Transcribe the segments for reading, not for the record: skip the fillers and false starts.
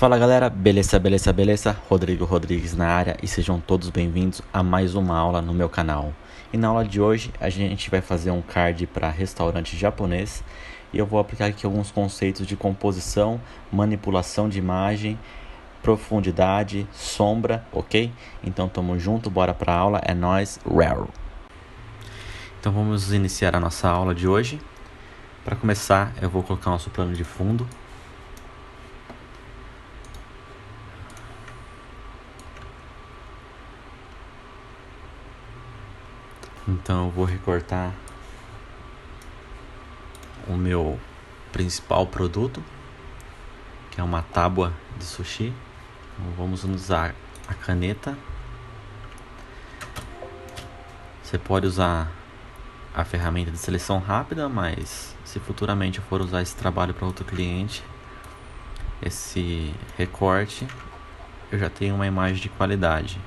Fala galera, beleza? Rodrigo Rodrigues na área e sejam todos bem-vindos a mais uma aula no meu canal. E na aula de hoje a gente vai fazer um card para restaurante japonês e eu vou aplicar aqui alguns conceitos de composição, manipulação de imagem, profundidade, sombra, ok? Então tamo junto, bora pra aula, é nóis, rare. Então vamos iniciar a nossa aula de hoje. Para começar eu vou colocar nosso plano de fundo. Então eu vou recortar o meu principal produto, que é uma tábua de sushi. Então vamos usar a caneta. Você pode usar a ferramenta de seleção rápida, mas se futuramente eu for usar esse trabalho para outro cliente, esse recorte, eu já tenho uma imagem de qualidade.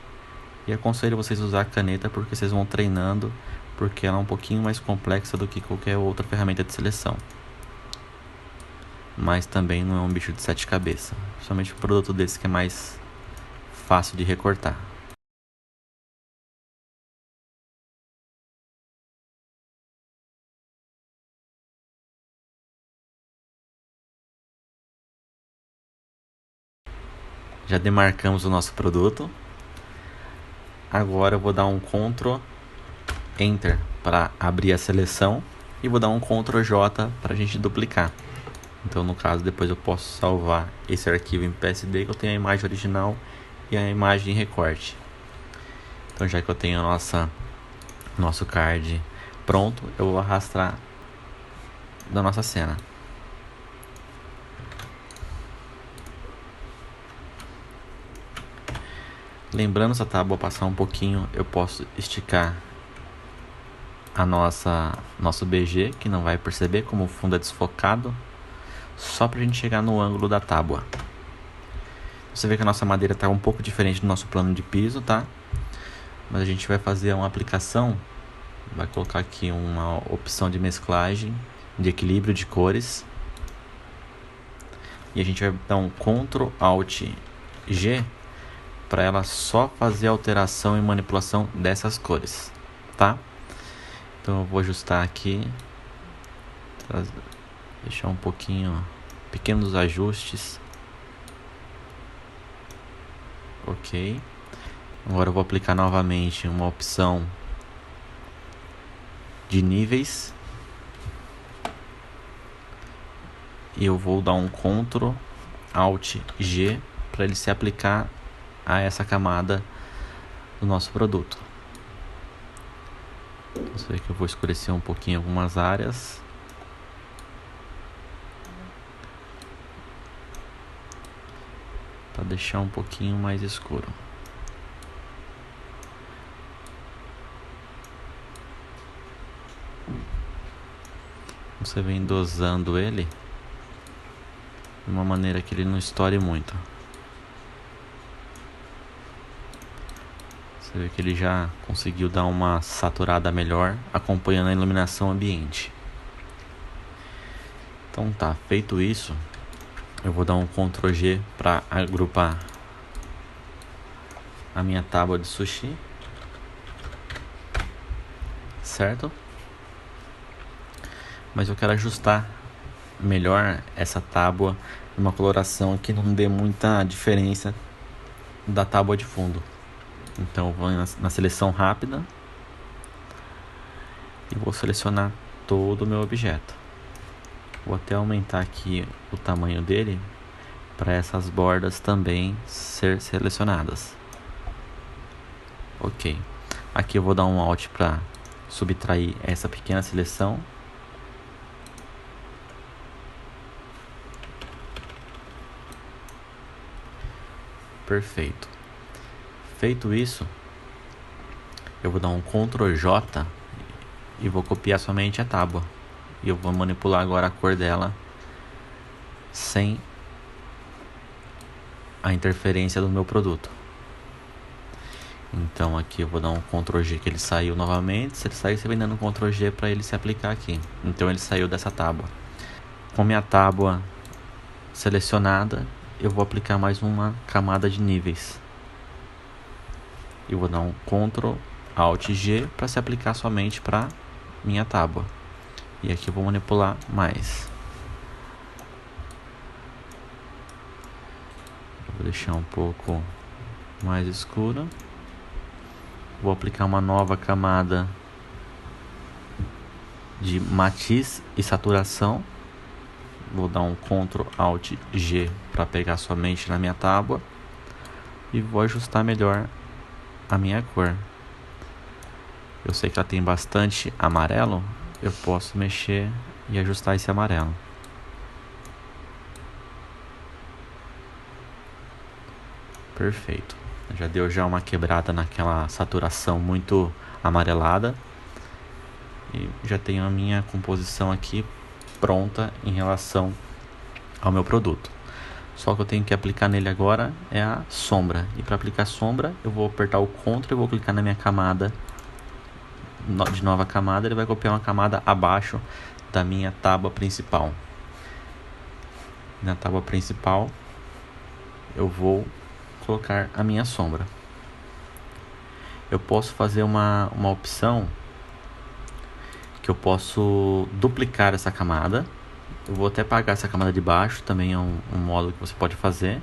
E aconselho vocês a usar a caneta porque vocês vão treinando, porque ela é um pouquinho mais complexa do que qualquer outra ferramenta de seleção. Mas também não é um bicho de sete cabeças, principalmente um produto desse que é mais fácil de recortar. Já demarcamos o nosso produto. Agora eu vou dar um Ctrl Enter para abrir a seleção e vou dar um Ctrl J para a gente duplicar. Então no caso depois eu posso salvar esse arquivo em PSD que eu tenho a imagem original e a imagem em recorte. Então já que eu tenho nosso card pronto, eu vou arrastar da nossa cena. Lembrando, essa tábua passar um pouquinho, eu posso esticar nosso BG, que não vai perceber como o fundo é desfocado, só para a gente chegar no ângulo da tábua. Você vê que a nossa madeira está um pouco diferente do nosso plano de piso, tá? Mas a gente vai fazer uma aplicação, vai colocar aqui uma opção de mesclagem, de equilíbrio de cores, e a gente vai dar um Ctrl Alt G para ela só fazer alteração e manipulação dessas cores, tá? Então eu vou ajustar aqui, deixar um pouquinho, pequenos ajustes, ok. Agora eu vou aplicar novamente uma opção de níveis e eu vou dar um Ctrl Alt G para ele se aplicar a essa camada do nosso produto. Você vê que eu vou escurecer um pouquinho algumas áreas. Para deixar um pouquinho mais escuro. Você vem dosando ele de uma maneira que ele não estoure muito. Você vê que ele já conseguiu dar uma saturada melhor, acompanhando a iluminação ambiente. Então tá, feito isso, eu vou dar um Ctrl G para agrupar a minha tábua de sushi, certo? Mas eu quero ajustar melhor essa tábua numa coloração que não dê muita diferença da tábua de fundo. Então eu vou na seleção rápida e vou selecionar todo o meu objeto. Vou até aumentar aqui o tamanho dele para essas bordas também ser selecionadas. Ok. Aqui eu vou dar um Alt para subtrair essa pequena seleção. Perfeito. Feito isso, eu vou dar um Ctrl J e vou copiar somente a tábua. E eu vou manipular agora a cor dela sem a interferência do meu produto. Então aqui eu vou dar um Ctrl G que ele saiu novamente. Se ele sair, você vem dando um Ctrl G para ele se aplicar aqui. Então ele saiu dessa tábua. Com minha tábua selecionada, eu vou aplicar mais uma camada de níveis. Eu vou dar um Ctrl Alt G para se aplicar somente para minha tábua. E aqui eu vou manipular mais. Eu vou deixar um pouco mais escuro. Vou aplicar uma nova camada de matiz e saturação. Vou dar um Ctrl Alt G para pegar somente na minha tábua. E vou ajustar melhor a minha cor. Eu sei que ela tem bastante amarelo. Eu posso mexer e ajustar esse amarelo. Perfeito. Já deu uma quebrada naquela saturação muito amarelada. E já tenho a minha composição aqui pronta em relação ao meu produto. Só que eu tenho que aplicar nele agora é a sombra. E para aplicar sombra, eu vou apertar o Ctrl e vou clicar na minha camada de nova camada. Ele vai copiar uma camada abaixo da minha tábua principal. Na tábua principal, eu vou colocar a minha sombra. Eu posso fazer uma opção que eu posso duplicar essa camada. Eu vou até apagar essa camada de baixo, também é um modo que você pode fazer.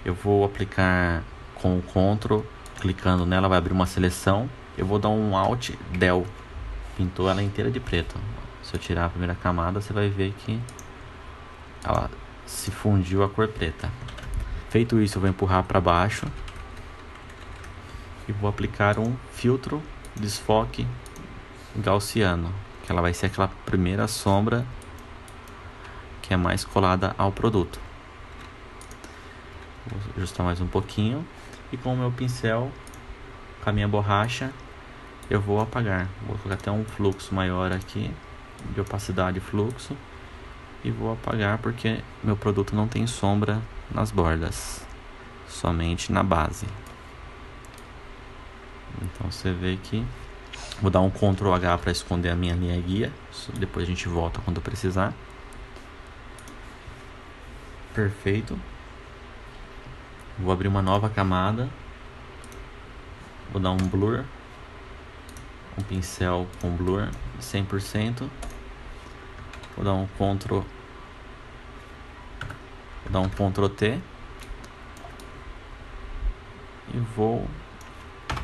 Eu vou aplicar com o Ctrl, clicando nela vai abrir uma seleção. Eu vou dar um Alt Del, pintou ela inteira de preto. Se eu tirar a primeira camada, você vai ver que ela se fundiu a cor preta. Feito isso, eu vou empurrar para baixo e vou aplicar um filtro desfoque gaussiano, que ela vai ser aquela primeira sombra que é mais colada ao produto. Vou ajustar mais um pouquinho e com o meu pincel, com a minha borracha, eu vou apagar. Vou colocar até um fluxo maior aqui, de opacidade fluxo, e vou apagar porque meu produto não tem sombra nas bordas, somente na base. Então você vê que vou dar um Ctrl H para esconder a minha linha guia. Depois a gente volta quando precisar. Perfeito. Vou abrir uma nova camada. Vou dar um blur, um pincel com blur 100%. Vou dar um Ctrl T e vou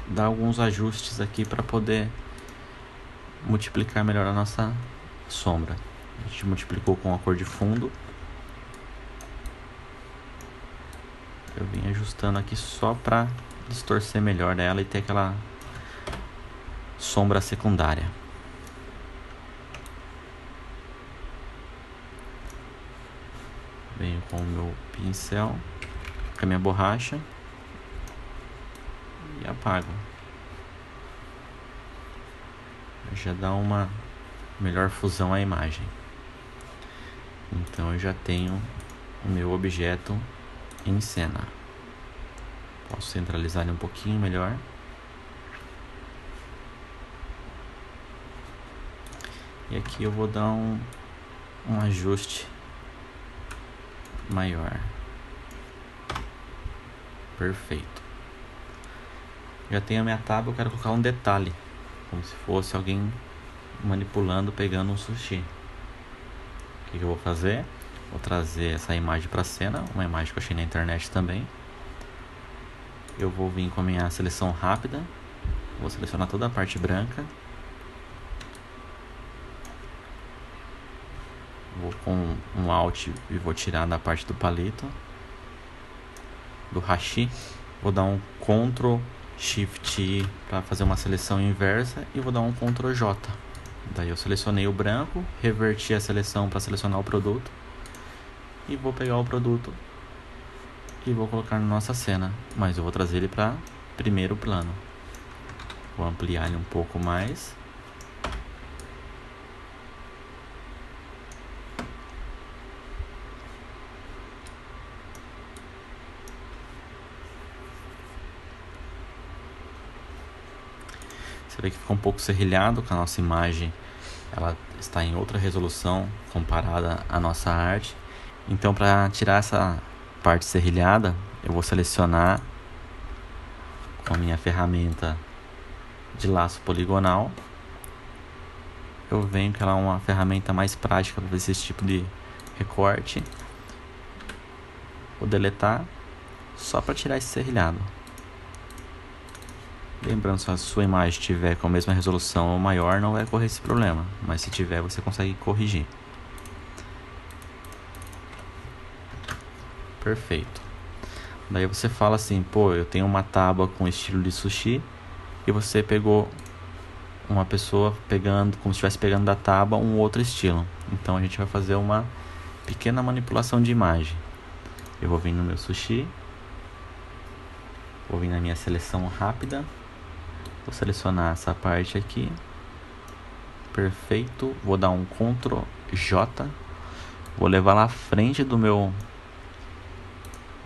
dar alguns ajustes aqui para poder multiplicar melhor a nossa sombra. A gente multiplicou com a cor de fundo. Eu vim ajustando aqui só para distorcer melhor ela e ter aquela sombra secundária. Venho com o meu pincel, com a minha borracha e apago. Já dá uma melhor fusão à imagem. Então eu já tenho o meu objeto em cena. Posso centralizar ele um pouquinho melhor. E aqui eu vou dar um ajuste maior. Perfeito. Já tenho a minha tábua, eu quero colocar um detalhe, como se fosse alguém manipulando, pegando um sushi. O que eu vou fazer? Vou trazer essa imagem para a cena, uma imagem que eu achei na internet também. Eu vou vir com a minha seleção rápida, vou selecionar toda a parte branca. Vou com um Alt e vou tirar da parte do palito, do hashi. Vou dar um Ctrl Shift I para fazer uma seleção inversa e vou dar um Ctrl J. Daí eu selecionei o branco, reverti a seleção para selecionar o produto e vou pegar o produto e vou colocar na nossa cena, mas eu vou trazer ele para primeiro plano. Vou ampliar ele um pouco mais. Você vê que ficou um pouco serrilhado com a nossa imagem. Ela está em outra resolução comparada à nossa arte. Então, para tirar parte serrilhada, eu vou selecionar com a minha ferramenta de laço poligonal. Eu venho que ela é uma ferramenta mais prática para fazer esse tipo de recorte. Vou deletar só para tirar esse serrilhado. Lembrando, se a sua imagem estiver com a mesma resolução ou maior, não vai ocorrer esse problema, mas se tiver, você consegue corrigir. Perfeito. Daí você fala assim, pô, eu tenho uma tábua com estilo de sushi, e você pegou uma pessoa pegando, como se estivesse pegando da tábua um outro estilo. Então a gente vai fazer uma pequena manipulação de imagem. Eu vou vir no meu sushi, vou vir na minha seleção rápida, vou selecionar essa parte aqui, perfeito, vou dar um Ctrl J, vou levar lá à frente da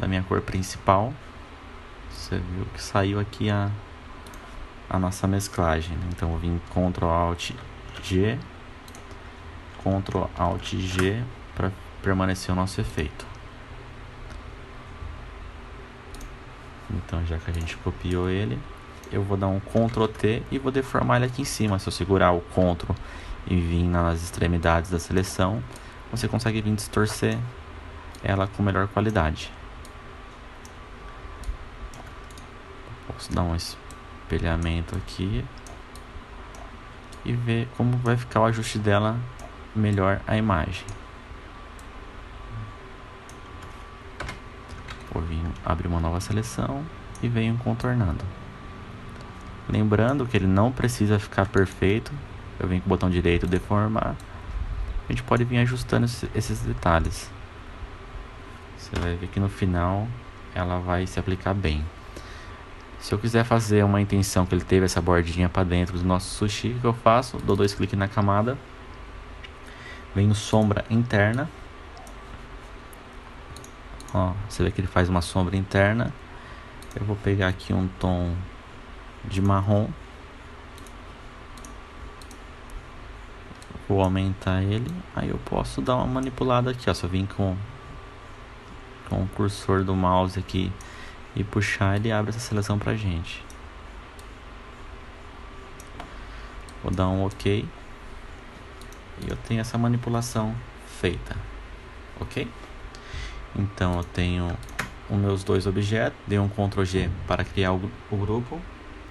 minha cor principal. Você viu que saiu aqui a nossa mesclagem, então vou vir Ctrl Alt G, Ctrl Alt G para permanecer o nosso efeito. Então, já que a gente copiou ele, eu vou dar um Ctrl T e vou deformar ele aqui em cima. Se eu segurar o Ctrl e vir nas extremidades da seleção, você consegue vir distorcer ela com melhor qualidade. Posso dar um espelhamento aqui e ver como vai ficar o ajuste dela melhor a imagem. Vou vir abrir uma nova seleção e venho contornando. Lembrando que ele não precisa ficar perfeito. Eu venho com o botão direito deformar. A gente pode vir ajustando esses detalhes. Você vai ver que no final ela vai se aplicar bem. Se eu quiser fazer uma intenção que ele teve essa bordinha para dentro do nosso sushi, o que eu faço? Dou 2 cliques na camada, venho sombra interna. Ó, você vê que ele faz uma sombra interna. Eu vou pegar aqui um tom de marrom, vou aumentar ele. Aí eu posso dar uma manipulada aqui, ó. Se eu vim com o cursor do mouse aqui e puxar, ele abre essa seleção pra gente. Vou dar um OK e eu tenho essa manipulação feita, ok? Então eu tenho os meus dois objetos, dei um Ctrl G para criar o grupo.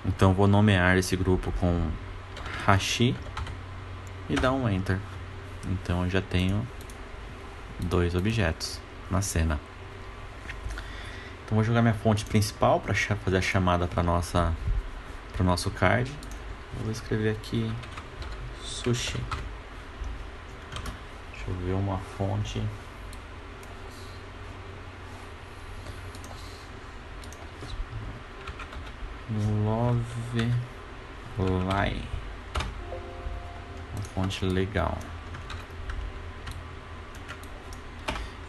Então vou nomear esse grupo com Hashi e dar um Enter. Então eu já tenho dois objetos na cena. Então vou jogar minha fonte principal para fazer a chamada para o nosso card. Vou escrever aqui sushi. Deixa eu ver uma fonte. Love Line, uma fonte legal.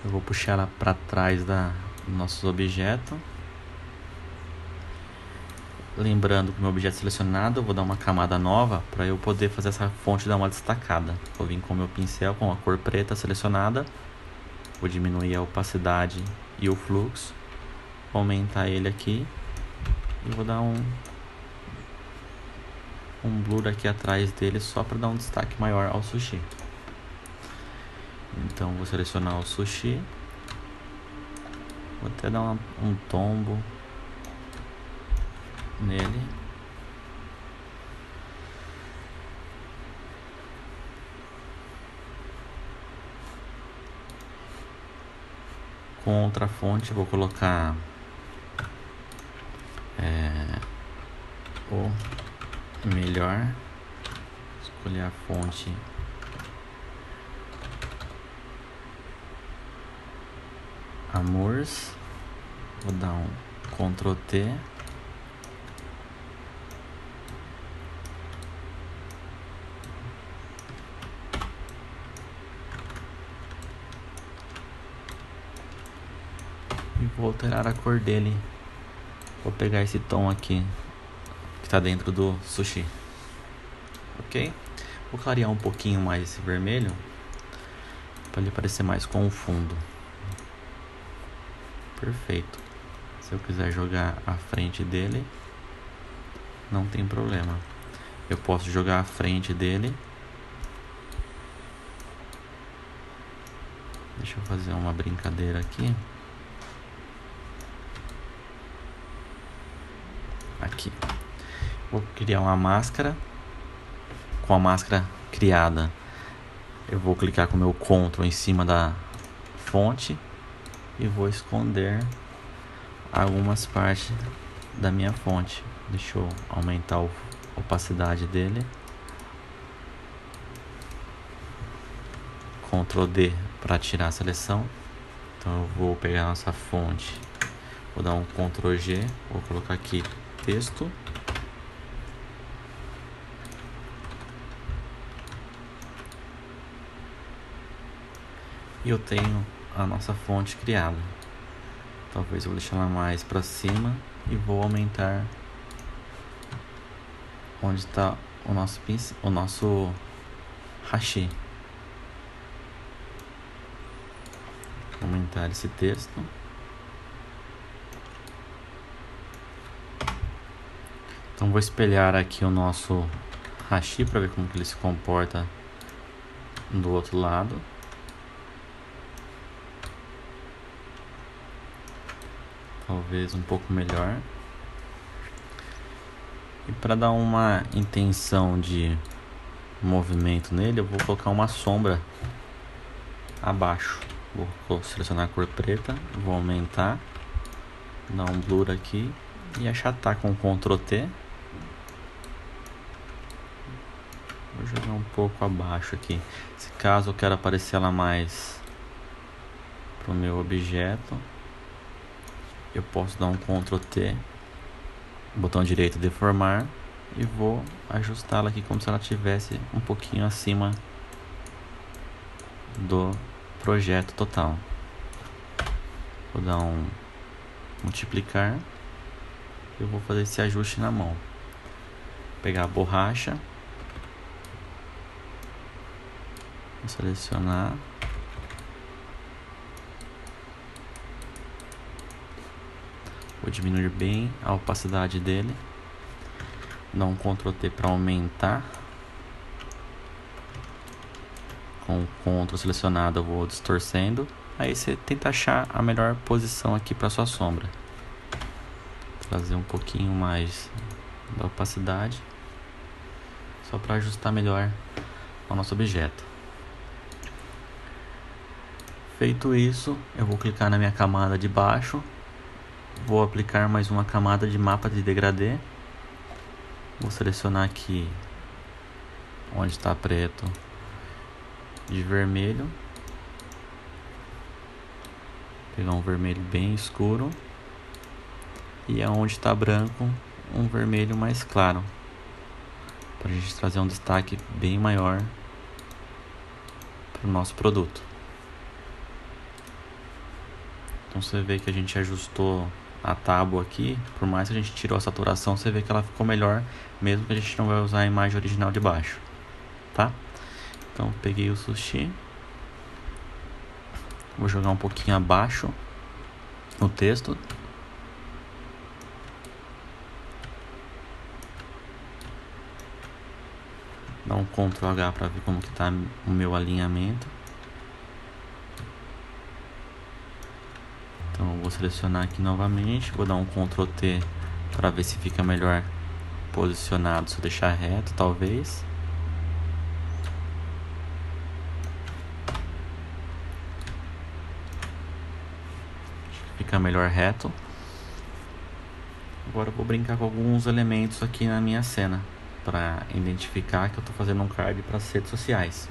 Eu vou puxar ela para trás dos nossos objetos. Lembrando que o meu objeto selecionado, eu vou dar uma camada nova para eu poder fazer essa fonte dar uma destacada. Vou vir com o meu pincel com a cor preta selecionada, vou diminuir a opacidade e o fluxo, vou aumentar ele aqui e vou dar um blur aqui atrás dele só para dar um destaque maior ao sushi. Então vou selecionar o sushi, vou até dar um tombo nele. Com outra fonte vou colocar o melhor, escolher a fonte Amours, vou dar um Ctrl T e vou alterar a cor dele. Vou pegar esse tom aqui que está dentro do sushi, ok? Vou clarear um pouquinho mais esse vermelho para ele parecer mais com o fundo. perfeito. Se eu quiser jogar à frente dele, não tem problema. Eu posso jogar à frente dele. Deixa eu fazer uma brincadeira aqui. Aqui. Vou criar uma máscara. Com a máscara criada, eu vou clicar com o meu Ctrl em cima da fonte e vou esconder algumas partes da minha fonte. Deixa eu aumentar a opacidade dele. Ctrl D para tirar a seleção. Então eu vou pegar a nossa fonte, vou dar um Ctrl G, vou colocar aqui texto. E eu tenho a nossa fonte criada. Talvez eu vou deixar ela mais para cima e vou aumentar onde está o nosso hashi. Vou aumentar esse texto. Então vou espelhar aqui o nosso hashi para ver como que ele se comporta do outro lado. Talvez um pouco melhor. E para dar uma intenção de movimento nele, eu vou colocar uma sombra abaixo. Vou selecionar a cor preta, vou aumentar, dar um blur aqui e achatar com Ctrl T. Vou jogar um pouco abaixo aqui. Se caso eu quero aparecer ela mais para o meu objeto, eu posso dar um Ctrl T, botão direito deformar, e vou ajustá-la aqui como se ela estivesse um pouquinho acima do projeto total. Vou dar um multiplicar. Eu vou fazer esse ajuste na mão. Pegar a borracha, vou selecionar. Vou diminuir bem a opacidade dele. Dar um Ctrl T para aumentar. Com o Ctrl selecionado eu vou distorcendo. Aí você tenta achar a melhor posição aqui para sua sombra. Trazer um pouquinho mais da opacidade. Só para ajustar melhor o nosso objeto. Feito isso, eu vou clicar na minha camada de baixo. Vou aplicar mais uma camada de mapa de degradê. Vou selecionar aqui onde está preto de vermelho. Pegar um vermelho bem escuro. E aonde está branco, um vermelho mais claro. Para a gente trazer um destaque bem maior para o nosso produto. Então você vê que a gente ajustou a tábua aqui, por mais que a gente tirou a saturação, você vê que ela ficou melhor, mesmo que a gente não vai usar a imagem original de baixo, tá? Então peguei o sushi, vou jogar um pouquinho abaixo o texto, dar um Ctrl H para ver como que tá o meu alinhamento. Então eu vou selecionar aqui novamente, vou dar um Ctrl T para ver se fica melhor posicionado, se eu deixar reto talvez. Fica melhor reto. Agora eu vou brincar com alguns elementos aqui na minha cena para identificar que eu estou fazendo um card para as redes sociais.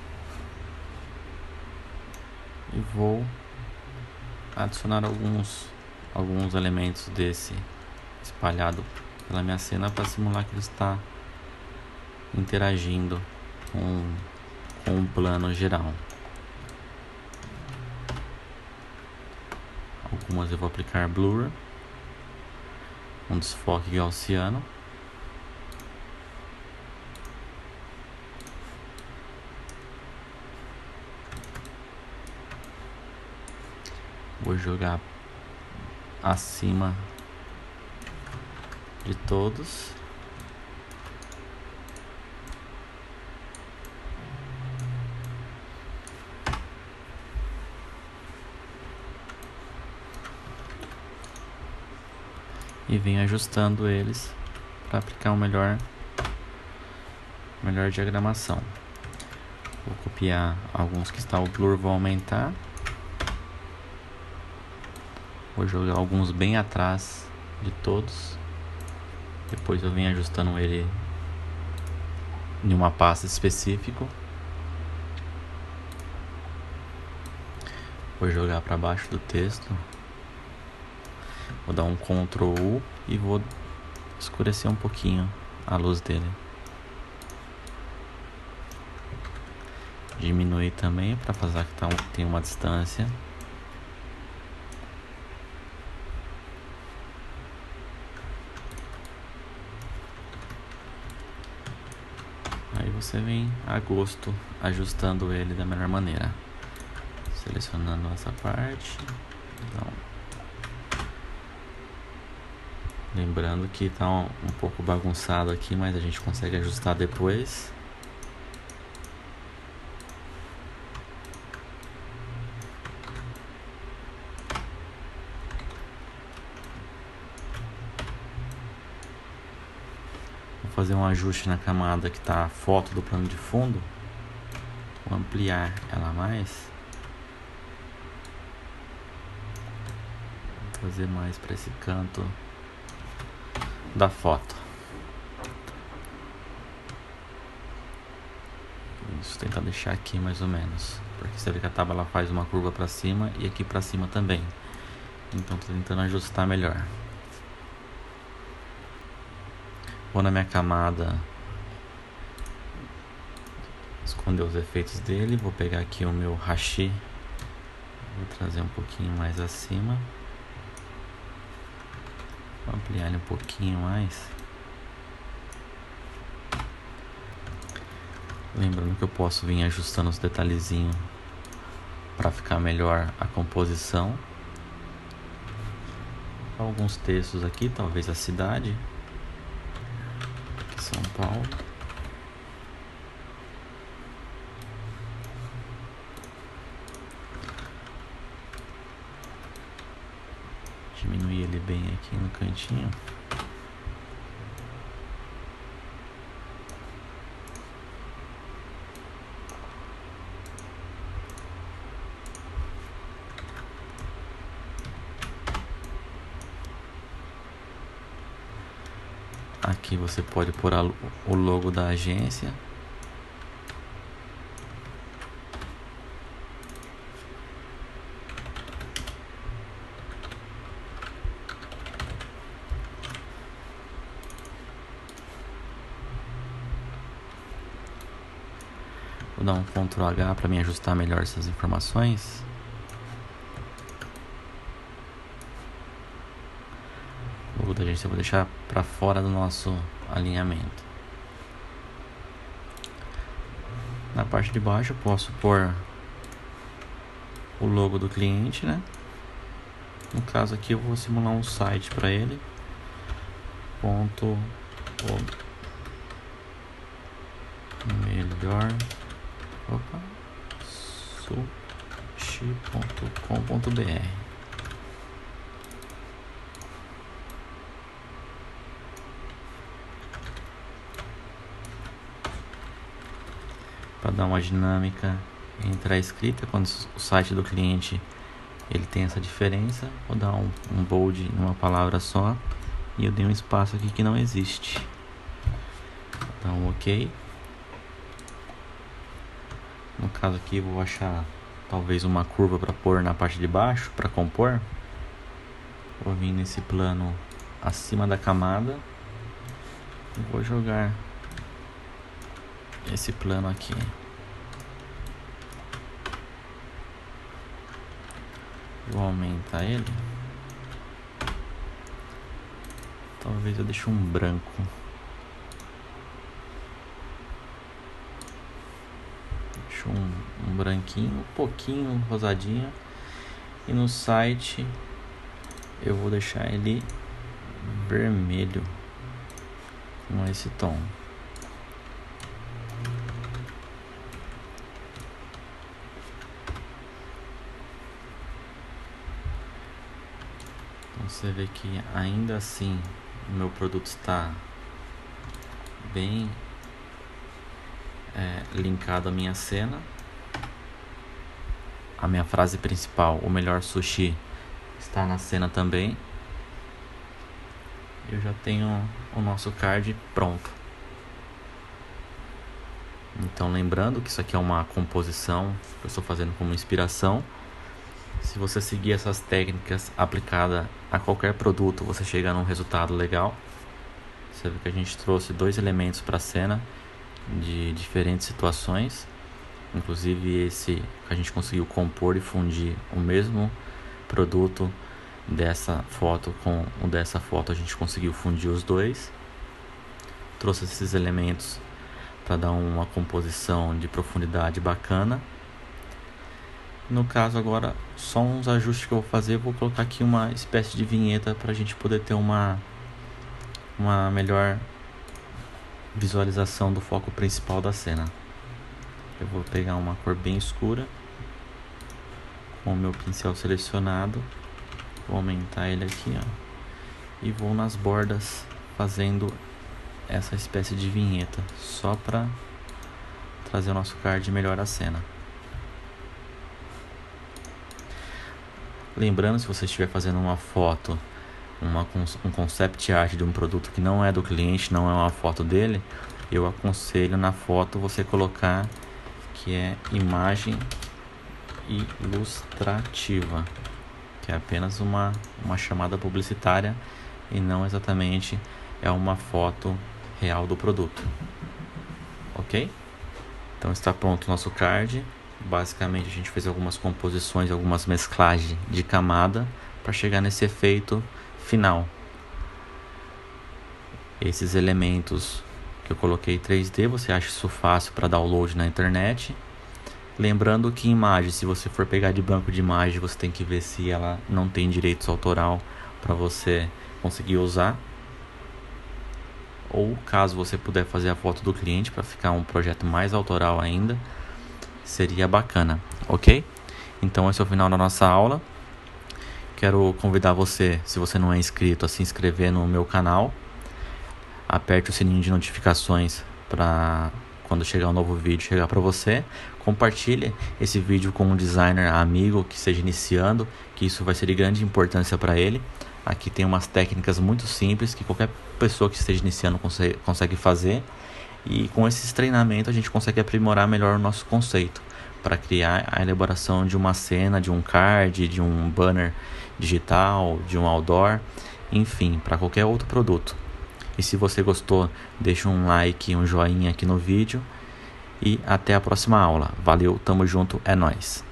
E vou adicionar alguns elementos desse espalhado pela minha cena para simular que ele está interagindo com o plano geral. Algumas eu vou aplicar blur, um desfoque gaussiano. Vou jogar acima de todos. E venho ajustando eles para aplicar uma melhor diagramação. Vou copiar alguns que está o blur, vou aumentar. Vou jogar alguns bem atrás de todos. Depois eu venho ajustando ele em uma pasta específica. Vou jogar para baixo do texto. Vou dar um Ctrl U e vou escurecer um pouquinho a luz dele. Diminuir também para fazer que tem uma distância. Aí você vem a gosto ajustando ele da melhor maneira. Selecionando essa parte. Então, lembrando que está um pouco bagunçado aqui, mas a gente consegue ajustar depois. Vou fazer um ajuste na camada que está a foto do plano de fundo. Vou ampliar ela mais. Vou fazer mais para esse canto da foto. Isso, tentar deixar aqui mais ou menos, porque você vê que a tábua ela faz uma curva para cima e aqui para cima também. Então estou tentando ajustar melhor. Vou na minha camada esconder os efeitos dele. Vou pegar aqui o meu hashi, vou trazer um pouquinho mais acima. Vou ampliar ele um pouquinho mais. Lembrando que eu posso vir ajustando os detalhezinhos para ficar melhor a composição. Alguns textos aqui, talvez a cidade. Aqui São Paulo. Diminuir ele bem aqui no cantinho. Aqui você pode pôr o logo da agência. Vou dar um Ctrl H para me ajustar melhor essas informações. O logo da agência eu vou deixar para fora do nosso alinhamento. Na parte de baixo eu posso pôr o logo do cliente, né? No caso aqui eu vou simular um site para ele. sushi.com.br. Para dar uma dinâmica entre a escrita, quando o site do cliente ele tem essa diferença, vou dar um bold numa palavra só e eu dei um espaço aqui que não existe. Vou dar um OK. No caso aqui eu vou achar talvez uma curva para pôr na parte de baixo para compor. Vou vir nesse plano acima da camada e vou jogar esse plano aqui. Vou aumentar ele. Talvez eu deixe um branco. Deixo um branquinho, um pouquinho rosadinho. E no site eu vou deixar ele vermelho com esse tom. Então você vê que ainda assim o meu produto está bem linkado à minha cena. A minha frase principal, o melhor sushi, está na cena também. Eu já tenho o nosso card pronto. Então lembrando que isso aqui é uma composição que eu estou fazendo como inspiração. Se você seguir essas técnicas aplicadas a qualquer produto, você chega num resultado legal. Você vê que a gente trouxe 2 elementos para a cena de diferentes situações. Inclusive esse a gente conseguiu compor e fundir o mesmo produto dessa foto com o dessa foto. A gente conseguiu fundir os dois. Trouxe esses elementos para dar uma composição de profundidade bacana. No caso agora, só uns ajustes que eu vou fazer. Eu vou colocar aqui uma espécie de vinheta para a gente poder ter uma melhor visualização do foco principal da cena. Eu vou pegar uma cor bem escura com o meu pincel selecionado, vou aumentar ele aqui, ó, e vou nas bordas fazendo essa espécie de vinheta, só para trazer o nosso card melhor à cena. Lembrando, se você estiver fazendo uma foto, um concept art de um produto que não é do cliente, não é uma foto dele, eu aconselho na foto você colocar que é imagem ilustrativa, que é apenas uma chamada publicitária e não exatamente é uma foto real do produto, ok? Então está pronto o nosso card. Basicamente a gente fez algumas composições, algumas mesclagens de camada para chegar nesse efeito final. Esses elementos que eu coloquei 3D, você acha isso fácil para download na internet. Lembrando que imagem, se você for pegar de banco de imagem, você tem que ver se ela não tem direitos autoral para você conseguir usar. Ou caso você puder fazer a foto do cliente para ficar um projeto mais autoral ainda, seria bacana, ok? Então esse é o final da nossa aula. Quero convidar você, se você não é inscrito, a se inscrever no meu canal. Aperte o sininho de notificações para quando chegar um novo vídeo chegar para você. Compartilhe esse vídeo com um designer amigo que esteja iniciando, que isso vai ser de grande importância para ele. Aqui tem umas técnicas muito simples que qualquer pessoa que esteja iniciando consegue fazer. E com esses treinamentos a gente consegue aprimorar melhor o nosso conceito para criar a elaboração de uma cena, de um card, de um banner digital, de um outdoor, enfim, para qualquer outro produto. E se você gostou, deixa um like, um joinha aqui no vídeo e até a próxima aula. Valeu, tamo junto, é nóis!